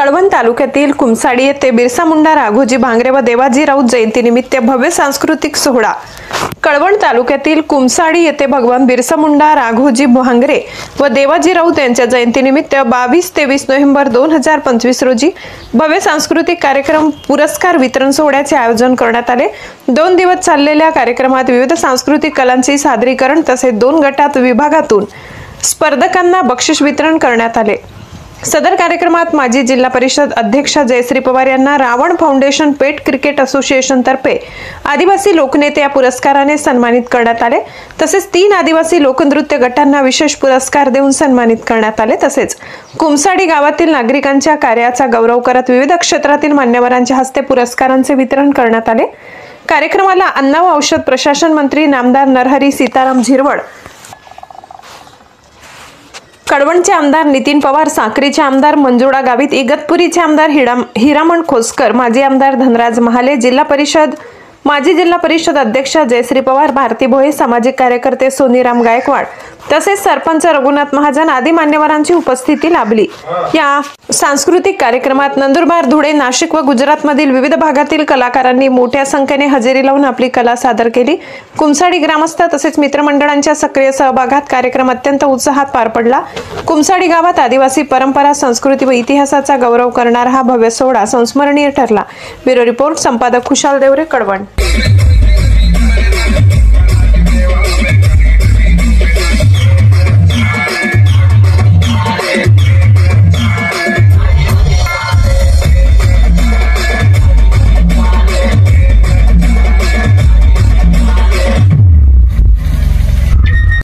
कळवण तालुक्यातील कुमसाडी येथे बिरसा मुंडा राघोजी भांगरे व देवाजी राऊत जयंतीनिमित्त भव्य सांस्कृतिक सोहळा। कळवण तालुक्यातील कुमसाडी येथे भगवान बिरसा मुंडा राघोजी भांगरे व देवाजी राऊत यांच्या जयंतीनिमित्त 22-23 नोव्हेंबर 2025 रोजी भव्य सांस्कृतिक कार्यक्रम पुरस्कार वितरण सोहळ्याचे आयोजन करण्यात आले। 2 दिवस चाललेल्या कार्यक्रमात विविध सांस्कृतिक कलांचे सादरीकरण तसेच 2 गटात विभागातून स्पर्धकांना बक्षीस वितरण करण्यात आले। सदर कार्यक्रमात माजी जिल्हा परिषद अध्यक्षा जयश्री पवार यांना रावण फाउंडेशन पेट क्रिकेट असोसिएशन तर्फे आदिवासी लोकनेते या पुरस्काराने सन्मानित करण्यात आले। तसेच 3 आदिवासी लोकनृत्य गटांना विशेष पुरस्कार देऊन सन्मानित करण्यात आले। तसेच कुमसाडी गावातील नागरिकांच्या कार्याचा गौरव करत विविध क्षेत्रातील मान्यवरांच्या हस्ते पुरस्कारांचे वितरण करण्यात आले। कार्यक्रमाला अन्न व औषध प्रशासन मंत्री नामदार नरहरी सीताराम झिरवळ, कळवणचे आमदार नितीन पवार, साक्रीचे आमदार मंजुळा गावित, इगतपुरीचे आमदार हिरामण खोसकर, माजी आमदार धनराज महाले, माजी जिल्हा परिषद अध्यक्षा जयश्री पवार, भारती भोये, सामाजिक कार्यकर्ते सोनीराम गायकवाड तसेच सरपंच रघुनाथ महाजन आदी मान्यवरांची उपस्थिती लाभली। या सांस्कृतिक कार्यक्रमात नंदुरबार, धुळे, नाशिक व गुजरातमधील विविध भागातील कलाकारांनी मोठ्या संख्येने हजेरी लावून आपली कला सादर केली। कुमसाडी ग्रामस्थ तसेच मित्रमंडळांच्या सक्रिय सहभागात कार्यक्रम अत्यंत उत्साहात पार पडला। कुमसाडी गावात आदिवासी परंपरा, संस्कृती व इतिहासाचा गौरव करणारा हा भव्य सोहळा संस्मरणीय ठरला। ब्युरो रिपोर्ट, संपादक खुशाल देवरे, कळवण।